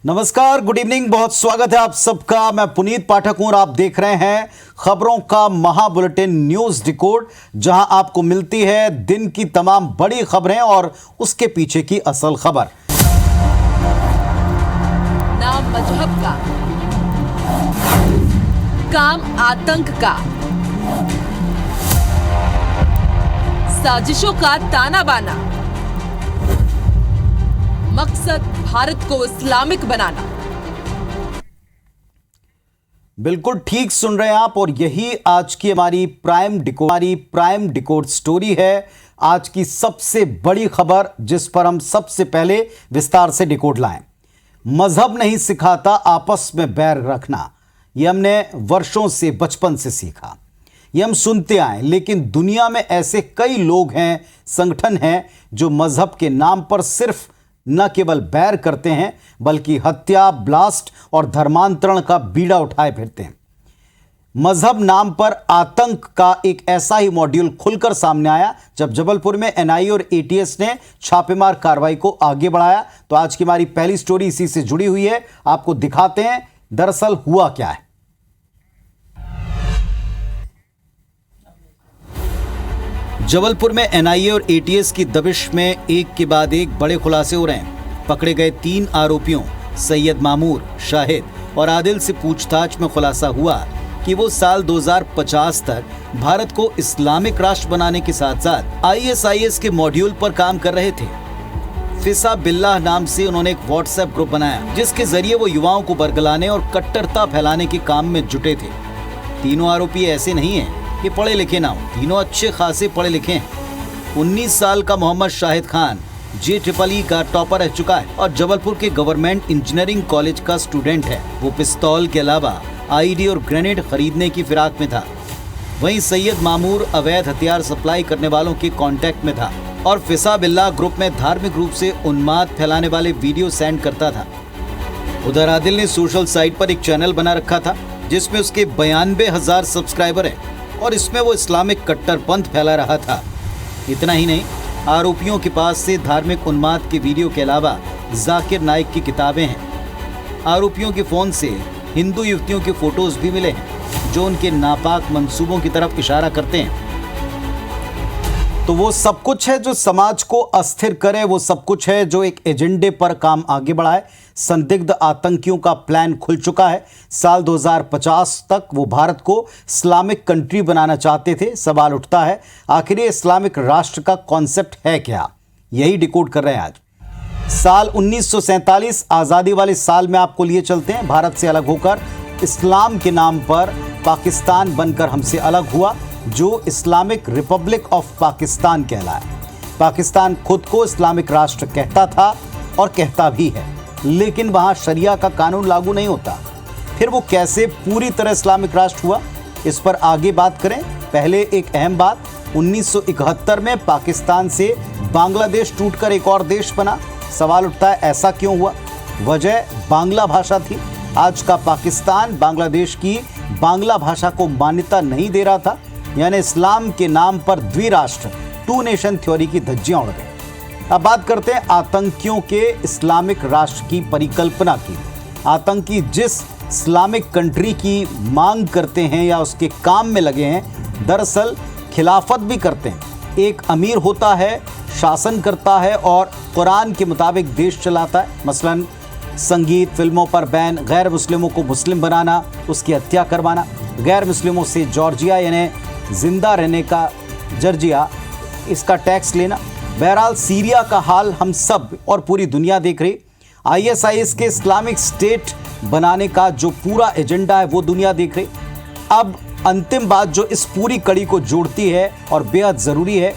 नमस्कार, good evening. बहुत स्वागत है आप सबका। मैं पुनीत पाठक हूं और आप देख रहे हैं खबरों का महा बुलेटिन न्यूज डिकोड, जहां आपको मिलती है दिन की तमाम बड़ी खबरें और उसके पीछे की असल खबर। नाम मजहब का, काम आतंक का, साजिशों का ताना बाना, मकसद भारत को इस्लामिक बनाना। बिल्कुल ठीक सुन रहे हैं आप, और यही आज की हमारी प्राइम डिकोड स्टोरी है। आज की सबसे बड़ी खबर जिस पर हम सबसे पहले विस्तार से डिकोड लाएं। मजहब नहीं सिखाता आपस में बैर रखना, यह हमने वर्षों से, बचपन से सीखा, ये हम सुनते आए। लेकिन दुनिया में ऐसे कई लोग हैं, संगठन हैं, जो मजहब के नाम पर सिर्फ न केवल बैर करते हैं बल्कि हत्या, ब्लास्ट और धर्मांतरण का बीड़ा उठाए फिरते हैं। मजहब नाम पर आतंक का एक ऐसा ही मॉड्यूल खुलकर सामने आया जब जबलपुर में एनआईए और एटीएस ने छापेमार कार्रवाई को आगे बढ़ाया। तो आज की हमारी पहली स्टोरी इसी से जुड़ी हुई है, आपको दिखाते हैं दरअसल हुआ क्या है। जबलपुर में एनआईए और एटीएस की दबिश में एक के बाद एक बड़े खुलासे हो रहे हैं। पकड़े गए 3 आरोपियों सैयद मामूर, शाहिद और आदिल से पूछताछ में खुलासा हुआ कि वो साल 2050 तक भारत को इस्लामिक राष्ट्र बनाने के साथ साथ आईएसआईएस के मॉड्यूल पर काम कर रहे थे। फिसा बिल्लाह नाम से उन्होंने एक व्हाट्सएप ग्रुप बनाया जिसके जरिए वो युवाओं को बरगलाने और कट्टरता फैलाने के काम में जुटे थे। तीनों आरोपी ऐसे नहीं हैं कि पढ़े लिखे ना हो, तीनों अच्छे खासे पढ़े लिखे हैं। 19 साल का मोहम्मद शाहिद खान JEEE का टॉपर रह चुका है और जबलपुर के गवर्नमेंट इंजीनियरिंग कॉलेज का स्टूडेंट है। वो पिस्तौल के अलावा आईडी और ग्रेनेड खरीदने की फिराक में था। वहीं सैयद मामूर अवैध हथियार सप्लाई करने वालों के कांटेक्ट में था और फिसा बिल्लाह ग्रुप में धार्मिक रूप से उन्माद फैलाने वाले वीडियो सेंड करता था। उधर आदिल ने सोशल साइट पर एक चैनल बना रखा था जिसमें उसके 92,000 सब्सक्राइबर हैं और इसमें वो इस्लामिक कट्टरपंथ फैला रहा था। इतना ही नहीं, आरोपियों के पास से धार्मिक उन्माद के वीडियो के अलावा जाकिर नाइक की किताबें हैं। आरोपियों के फोन से हिंदू युवतियों के फोटोज भी मिले हैं जो उनके नापाक मंसूबों की तरफ इशारा करते हैं। तो वो सब कुछ है जो समाज को अस्थिर करे, वो सब कुछ है जो एक एजेंडे पर काम आगे बढ़ाए। संदिग्ध आतंकियों का प्लान खुल चुका है। साल 2050 तक वो भारत को इस्लामिक कंट्री बनाना चाहते थे। सवाल उठता है, आखिर ये इस्लामिक राष्ट्र का कॉन्सेप्ट है क्या? यही डिकोड कर रहे हैं आज। साल 1947 आज़ादी वाले साल में आपको लिए चलते हैं। भारत से अलग होकर इस्लाम के नाम पर पाकिस्तान बनकर हमसे अलग हुआ, जो इस्लामिक रिपब्लिक ऑफ पाकिस्तान कहलाया। पाकिस्तान खुद को इस्लामिक राष्ट्र कहता था और कहता भी है, लेकिन वहां शरिया का कानून लागू नहीं होता। फिर वो कैसे पूरी तरह इस्लामिक राष्ट्र हुआ, इस पर आगे बात करें। पहले एक अहम बात, 1971 में पाकिस्तान से बांग्लादेश टूटकर एक और देश बना। सवाल उठता है, ऐसा क्यों हुआ? वजह बांग्ला भाषा थी। आज का पाकिस्तान बांग्लादेश की बांग्ला भाषा को मान्यता नहीं दे रहा था, यानी इस्लाम के नाम पर द्विराष्ट्र, 2 नेशन थ्योरी की धज्जियां उड़ गई। अब बात करते हैं आतंकियों के इस्लामिक राष्ट्र की परिकल्पना की। आतंकी जिस इस्लामिक कंट्री की मांग करते हैं या उसके काम में लगे हैं, दरअसल खिलाफत भी करते हैं। एक अमीर होता है, शासन करता है और कुरान के मुताबिक देश चलाता है। मसलन संगीत, फिल्मों पर बैन, गैर मुस्लिमों को मुस्लिम बनाना, उसकी हत्या करवाना, गैर मुस्लिमों से जॉर्जिया यानी जिंदा रहने का जर्जिया, इसका टैक्स लेना। बहरहाल सीरिया का हाल हम सब और पूरी दुनिया देख रही। आईएसआईएस के इस्लामिक स्टेट बनाने का जो पूरा एजेंडा है वो दुनिया देख रही। अब अंतिम बात जो इस पूरी कड़ी को जोड़ती है और बेहद ज़रूरी है,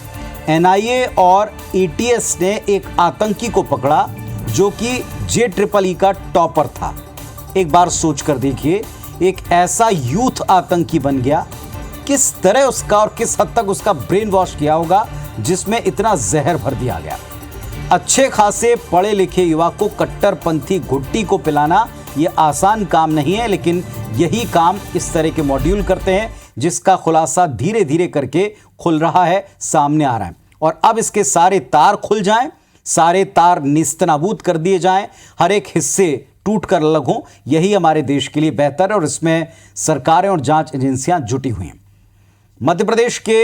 एनआईए और एटीएस ने एक आतंकी को पकड़ा जो कि JEEE का टॉपर था। एक बार सोच कर देखिए, एक ऐसा यूथ आतंकी बन गया, किस तरह उसका और किस हद तक उसका ब्रेन वॉश किया होगा जिसमें इतना जहर भर दिया गया। अच्छे खासे पढ़े लिखे युवा को कट्टरपंथी घुट्टी को पिलाना ये आसान काम नहीं है, लेकिन यही काम इस तरह के मॉड्यूल करते हैं जिसका खुलासा धीरे धीरे करके खुल रहा है, सामने आ रहा है। और अब इसके सारे तार खुल जाएं, सारे तार निस्तनाबूद कर दिए जाएं, हर एक हिस्से टूट कर अलग हों, यही हमारे देश के लिए बेहतर है और इसमें सरकारें और जांच एजेंसियां जुटी हुई हैं। मध्य प्रदेश के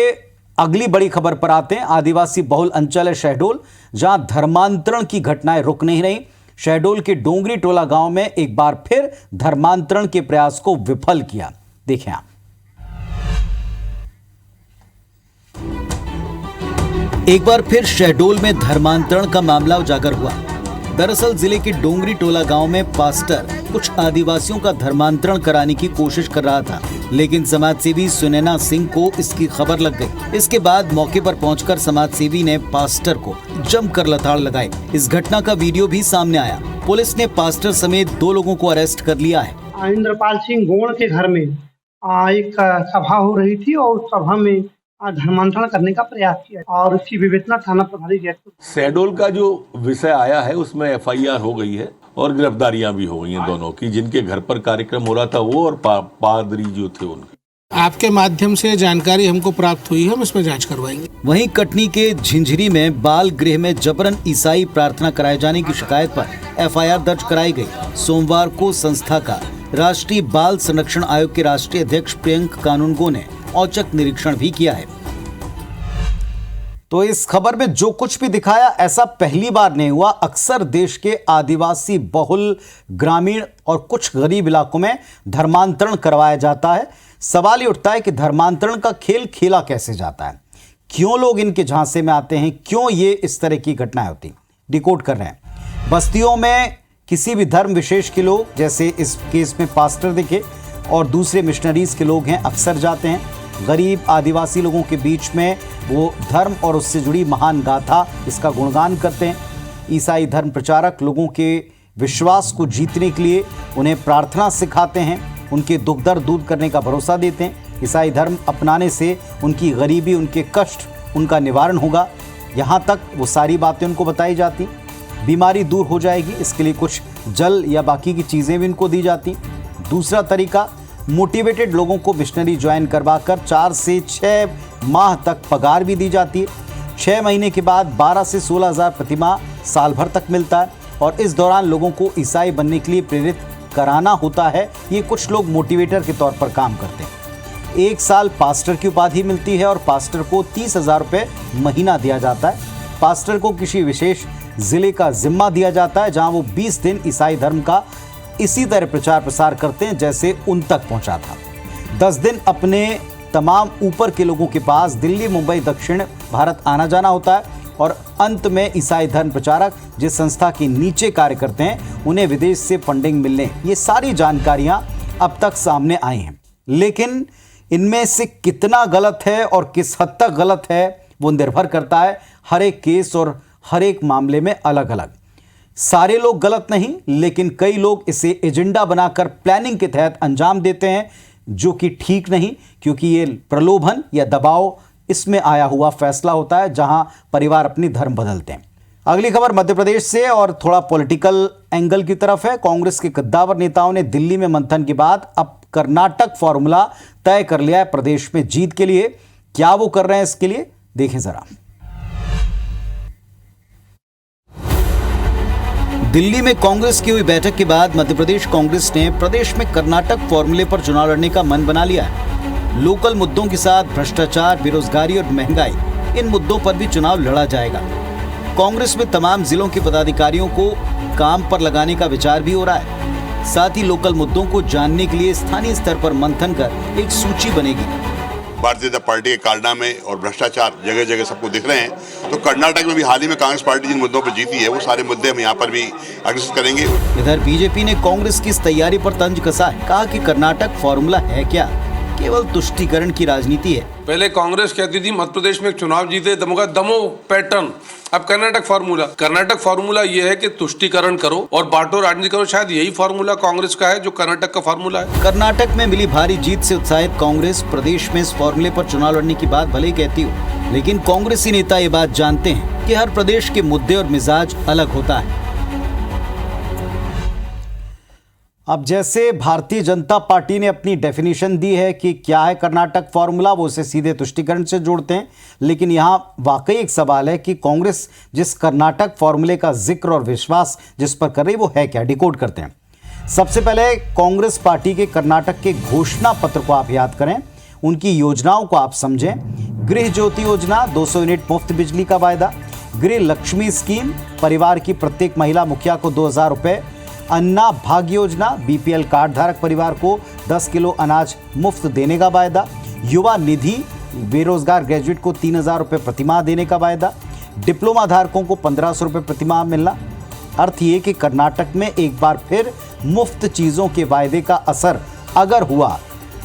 अगली बड़ी खबर पर आते हैं। आदिवासी बहुल अंचल है शहडोल, जहां धर्मांतरण की घटनाएं रुक नहीं रही। शहडोल के डोंगरी टोला गांव में एक बार फिर धर्मांतरण के प्रयास को विफल किया। देखें आप। एक बार फिर शहडोल में धर्मांतरण का मामला उजागर हुआ। दरअसल जिले के डोंगरी टोला गांव में पास्टर कुछ आदिवासियों का धर्मांतरण कराने की कोशिश कर रहा था, लेकिन समाजसेवी सुनैना सिंह को इसकी खबर लग गई। इसके बाद मौके पर पहुंचकर समाजसेवी ने पास्टर को जमकर लताड़ लगाई। इस घटना का वीडियो भी सामने आया। पुलिस ने पास्टर समेत 2 लोगों को अरेस्ट कर लिया है। इंद्रपाल सिंह गोड़ के घर में एक सभा हो रही थी और उस सभा में धर्मांतरण करने का प्रयास किया और उसकी विवेचना थाना प्रभारी शहडोल का जो विषय आया है उसमें एफआईआर हो गई है और गिरफ्तारियां भी हो गई हैं दोनों की, जिनके घर पर कार्यक्रम हो रहा था वो और पादरी जो थे उनके। आपके माध्यम से जानकारी हमको प्राप्त हुई है, हम इसमें जांच करवाएंगे। वहीं कटनी के झिंझरी में बाल गृह में जबरन ईसाई प्रार्थना कराए जाने की शिकायत पर एफआईआर दर्ज कराई गई। सोमवार को संस्था का राष्ट्रीय बाल संरक्षण आयोग के राष्ट्रीय अध्यक्ष प्रियंक कानूनगो ने औचक निरीक्षण भी किया है। तो इस खबर में जो कुछ भी दिखाया ऐसा पहली बार नहीं हुआ। अक्सर देश के आदिवासी बहुल ग्रामीण और कुछ गरीब इलाकों में धर्मांतरण करवाया जाता है। सवाल ये उठता है कि धर्मांतरण का खेल खेला कैसे जाता है, क्यों लोग इनके झांसे में आते हैं, क्यों ये इस तरह की घटनाएं होती। डिकोड कर रहे हैं। बस्तियों में किसी भी धर्म विशेष के लोग, जैसे इस केस में पास्टर दिखे और दूसरे मिशनरीज के लोग हैं, अक्सर जाते हैं। गरीब आदिवासी लोगों के बीच में वो धर्म और उससे जुड़ी महान गाथा इसका गुणगान करते हैं। ईसाई धर्म प्रचारक लोगों के विश्वास को जीतने के लिए उन्हें प्रार्थना सिखाते हैं, उनके दुख दर्द दूर करने का भरोसा देते हैं। ईसाई धर्म अपनाने से उनकी गरीबी, उनके कष्ट, उनका निवारण होगा। यहाँ तक वो सारी बातें उनको बताई जाती, बीमारी दूर हो जाएगी, इसके लिए कुछ जल या बाकी की चीज़ें भी उनको दी जाती। दूसरा तरीका, मोटिवेटेड लोगों को मिशनरी ज्वाइन करवाकर 4 से 6 माह तक पगार भी दी जाती है। 6 महीने के बाद 12 से 16 हज़ार प्रति माह साल भर तक मिलता है और इस दौरान लोगों को ईसाई बनने के लिए प्रेरित कराना होता है। ये कुछ लोग मोटिवेटर के तौर पर काम करते हैं। 1 साल पास्टर की उपाधि मिलती है और पास्टर को 30,000 रुपये महीना दिया जाता है। पास्टर को किसी विशेष जिले का जिम्मा दिया जाता है, जहाँ वो 20 दिन ईसाई धर्म का इसी तरह प्रचार प्रसार करते हैं जैसे उन तक पहुंचा था। 10 दिन अपने तमाम ऊपर के लोगों के पास दिल्ली, मुंबई, दक्षिण भारत आना जाना होता है और अंत में ईसाई धर्म प्रचारक जिस संस्था के नीचे कार्य करते हैं उन्हें विदेश से फंडिंग मिलने, ये सारी जानकारियां अब तक सामने आई हैं। लेकिन इनमें से कितना गलत है और किस हद तक गलत है वो निर्भर करता है हर एक केस और हर एक मामले में अलग अलग। सारे लोग गलत नहीं, लेकिन कई लोग इसे एजेंडा बनाकर प्लानिंग के तहत अंजाम देते हैं, जो कि ठीक नहीं, क्योंकि ये प्रलोभन या दबाव इसमें आया हुआ फैसला होता है जहां परिवार अपनी धर्म बदलते हैं। अगली खबर मध्य प्रदेश से और थोड़ा पॉलिटिकल एंगल की तरफ है। कांग्रेस के कद्दावर नेताओं ने दिल्ली में मंथन के बाद अब कर्नाटक फॉर्मूला तय कर लिया है प्रदेश में जीत के लिए। क्या वो कर रहे हैं इसके लिए, देखें जरा। दिल्ली में कांग्रेस की हुई बैठक के बाद मध्य प्रदेश कांग्रेस ने प्रदेश में कर्नाटक फॉर्मूले पर चुनाव लड़ने का मन बना लिया है। लोकल मुद्दों के साथ भ्रष्टाचार, बेरोजगारी और महंगाई, इन मुद्दों पर भी चुनाव लड़ा जाएगा। कांग्रेस में तमाम जिलों के पदाधिकारियों को काम पर लगाने का विचार भी हो रहा है। साथ ही लोकल मुद्दों को जानने के लिए स्थानीय स्तर पर मंथन कर एक सूची बनेगी। भारतीय जनता पार्टी के कारनामे में और भ्रष्टाचार जगह जगह सबको दिख रहे हैं, तो कर्नाटक में भी हाल ही में कांग्रेस पार्टी जिन मुद्दों पर जीती है वो सारे मुद्दे हम यहाँ पर भी अग्रसर करेंगे। इधर बीजेपी ने कांग्रेस की इस तैयारी पर तंज कसा है। कहा कि कर्नाटक फॉर्मूला है क्या, केवल तुष्टीकरण की राजनीति है। पहले कांग्रेस कहती थी मध्य प्रदेश में एक चुनाव जीते दमो पैटर्न, अब कर्नाटक फार्मूला ये है कि तुष्टीकरण करो और बांटो राजनीति करो। शायद यही फार्मूला कांग्रेस का है जो कर्नाटक का फार्मूला है। कर्नाटक में मिली भारी जीत से उत्साहित कांग्रेस प्रदेश में इस फॉर्मूले पर चुनाव लड़ने की बात भले ही कहती हो, लेकिन कांग्रेसी नेता ये बात जानते हैं कि हर प्रदेश के मुद्दे और मिजाज अलग होता है। अब जैसे भारतीय जनता पार्टी ने अपनी डेफिनेशन दी है कि क्या है कर्नाटक फॉर्मूला, वो उसे सीधे तुष्टीकरण से जोड़ते हैं, लेकिन यहाँ वाकई एक सवाल है कि कांग्रेस जिस कर्नाटक फॉर्मूले का जिक्र और विश्वास जिस पर कर रही वो है क्या। डिकोड करते हैं। सबसे पहले कांग्रेस पार्टी के कर्नाटक के घोषणा पत्र को आप याद करें, उनकी योजनाओं को आप समझें। गृह ज्योति योजना 200 यूनिट मुफ्त बिजली का वायदा, गृह लक्ष्मी स्कीम परिवार की प्रत्येक महिला मुखिया को 2000 रुपए, अन्ना भाग्य योजना बीपीएल कार्ड धारक परिवार को 10 किलो अनाज मुफ्त देने का वायदा, युवा निधि बेरोजगार ग्रेजुएट को 3000 रुपए प्रतिमाह देने का वायदा, डिप्लोमा धारकों को 1500 रुपए प्रतिमाह मिलना। अर्थ ये कि कर्नाटक में एक बार फिर मुफ्त चीजों के वायदे का असर अगर हुआ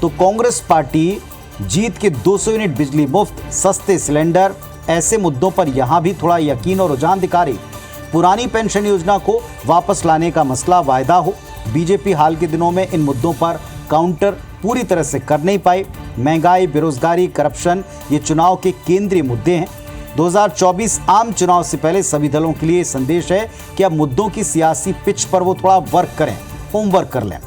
तो कांग्रेस पार्टी जीत के 200 यूनिट बिजली मुफ्त, सस्ते सिलेंडर, ऐसे मुद्दों पर यहां भी थोड़ा यकीन और रुझान दिखा रही। पुरानी पेंशन योजना को वापस लाने का मसला वायदा हो। बीजेपी हाल के दिनों में इन मुद्दों पर काउंटर पूरी तरह से कर नहीं पाई। महंगाई, बेरोजगारी, करप्शन ये चुनाव के केंद्रीय मुद्दे हैं। 2024 आम चुनाव से पहले सभी दलों के लिए संदेश है कि अब मुद्दों की सियासी पिच पर वो थोड़ा वर्क करें, होमवर्क कर लें।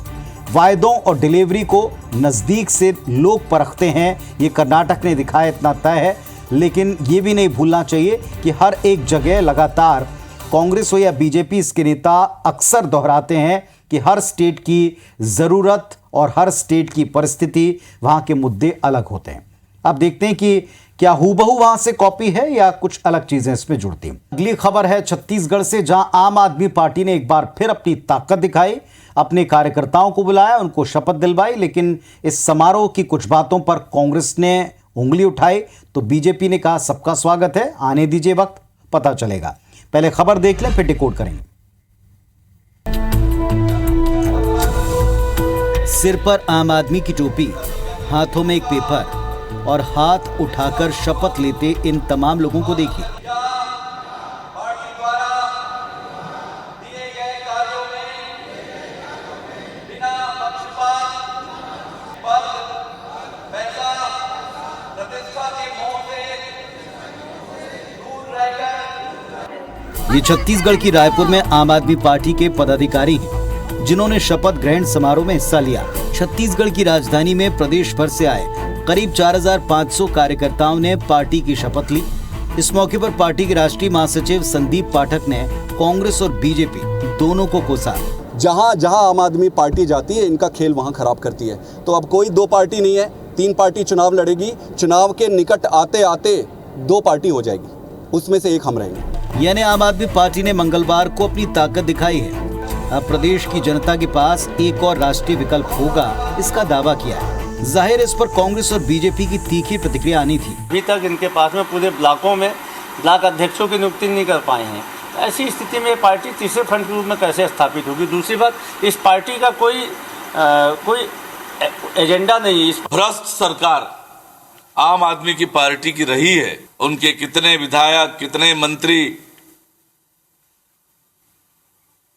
वायदों और डिलीवरी को नज़दीक से लोग परखते हैं, ये कर्नाटक ने दिखाया, इतना तय है। लेकिन ये भी नहीं भूलना चाहिए कि हर एक जगह लगातार कांग्रेस हो या बीजेपी, इसके नेता अक्सर दोहराते हैं कि हर स्टेट की ज़रूरत और हर स्टेट की परिस्थिति, वहाँ के मुद्दे अलग होते हैं। अब देखते हैं कि क्या हूबहू वहां से कॉपी है या कुछ अलग चीजें इसमें जुड़ती हैं। अगली खबर है छत्तीसगढ़ से, जहां आम आदमी पार्टी ने एक बार फिर अपनी ताकत दिखाई, अपने कार्यकर्ताओं को बुलाया, उनको शपथ दिलवाई। लेकिन इस समारोह की कुछ बातों पर कांग्रेस ने उंगली उठाई तो बीजेपी ने कहा सबका स्वागत है, आने दीजिए वक्त, पता चलेगा। पहले खबर देख लें फिर डिकोड करेंगे। सिर पर आम आदमी की टोपी, हाथों में एक पेपर और हाथ उठाकर शपथ लेते इन तमाम लोगों को देखिए। ये छत्तीसगढ़ की रायपुर में आम आदमी पार्टी के पदाधिकारी हैं जिन्होंने शपथ ग्रहण समारोह में हिस्सा लिया। छत्तीसगढ़ की राजधानी में प्रदेश भर से आए करीब 4500 कार्यकर्ताओं ने पार्टी की शपथ ली। इस मौके पर पार्टी के राष्ट्रीय महासचिव संदीप पाठक ने कांग्रेस और बीजेपी दोनों को कोसा। जहां जहां आम आदमी पार्टी जाती है, इनका खेल वहां खराब करती है। तो अब कोई दो पार्टी नहीं है, 3 पार्टी चुनाव लड़ेगी। चुनाव के निकट आते आते 2 पार्टी हो जाएगी, उसमें से एक हम रहेंगे। यानी आम आदमी पार्टी ने मंगलवार को अपनी ताकत दिखाई है। अब प्रदेश की जनता के पास एक और राष्ट्रीय विकल्प होगा, इसका दावा किया है। जाहिर इस पर कांग्रेस और बीजेपी की तीखी प्रतिक्रिया आनी थी। अभी तक इनके पास में पूरे ब्लॉकों में ब्लॉक अध्यक्षों की नियुक्ति नहीं कर पाए हैं। ऐसी स्थिति में पार्टी तीसरे फ्रंट के रूप में कैसे स्थापित होगी? दूसरी बात, इस पार्टी का कोई एजेंडा नहीं है। इस भ्रष्ट सरकार आम आदमी की पार्टी की रही है। उनके कितने विधायक, कितने मंत्री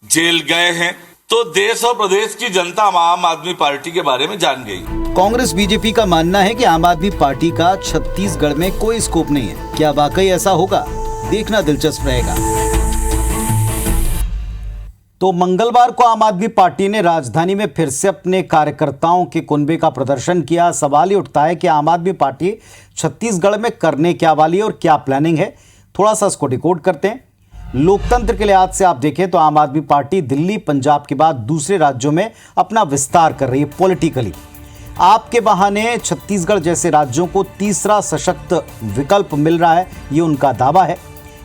जेल गए हैं, तो देश और प्रदेश की जनता आम आदमी पार्टी के बारे में जान गई। कांग्रेस बीजेपी का मानना है कि आम आदमी पार्टी का छत्तीसगढ़ में कोई स्कोप नहीं है। क्या वाकई ऐसा होगा? देखना दिलचस्प रहेगा। तो मंगलवार को आम आदमी पार्टी ने राजधानी में फिर से अपने कार्यकर्ताओं के कुनबे का प्रदर्शन किया। सवाल ही उठता है कि आम आदमी पार्टी छत्तीसगढ़ में करने क्या वाली है और क्या प्लानिंग है। थोड़ा सा इसको डिकोड करते हैं। लोकतंत्र के लिहाज से आप देखें तो आम आदमी पार्टी दिल्ली, पंजाब के बाद दूसरे राज्यों में अपना विस्तार कर रही है पॉलिटिकली। आपके बहाने छत्तीसगढ़ जैसे राज्यों को तीसरा सशक्त विकल्प मिल रहा है, ये उनका दावा है।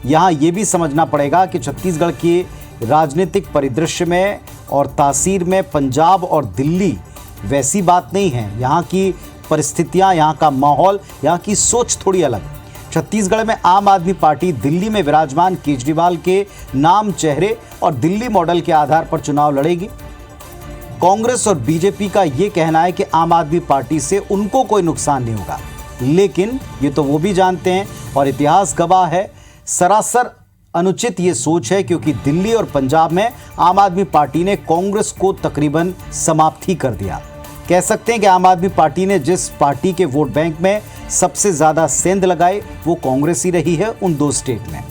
यहाँ ये भी समझना पड़ेगा कि छत्तीसगढ़ के राजनीतिक परिदृश्य में और तासीर में पंजाब और दिल्ली वैसी बात नहीं है। यहाँ की परिस्थितियाँ, यहाँ का माहौल, यहाँ की सोच थोड़ी अलग। छत्तीसगढ़ में आम आदमी पार्टी दिल्ली में विराजमान केजरीवाल के नाम, चेहरे और दिल्ली मॉडल के आधार पर चुनाव लड़ेगी। कांग्रेस और बीजेपी का ये कहना है कि आम आदमी पार्टी से उनको कोई नुकसान नहीं होगा, लेकिन ये तो वो भी जानते हैं और इतिहास गवाह है, सरासर अनुचित ये सोच है, क्योंकि दिल्ली और पंजाब में आम आदमी पार्टी ने कांग्रेस को तकरीबन समाप्त ही कर दिया। कह सकते हैं कि आम आदमी पार्टी ने जिस पार्टी के वोट बैंक में सबसे ज़्यादा सेंध लगाई वो कांग्रेस ही रही है उन 2 स्टेट में।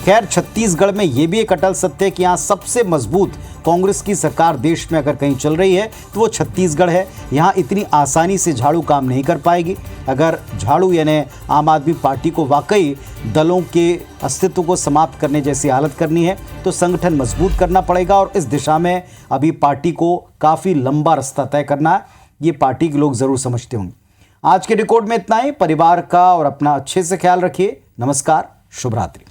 खैर, छत्तीसगढ़ में ये भी एक अटल सत्य है कि यहाँ सबसे मजबूत कांग्रेस की सरकार देश में अगर कहीं चल रही है तो वो छत्तीसगढ़ है। यहाँ इतनी आसानी से झाड़ू काम नहीं कर पाएगी। अगर झाड़ू यानी आम आदमी पार्टी को वाकई दलों के अस्तित्व को समाप्त करने जैसी हालत करनी है तो संगठन मजबूत करना पड़ेगा और इस दिशा में अभी पार्टी को काफ़ी लंबा रास्ता तय करना है। ये पार्टी के लोग ज़रूर समझते होंगे। आज के रिकॉर्ड में इतना ही। परिवार का और अपना अच्छे से ख्याल रखिए। नमस्कार, शुभ रात्रि।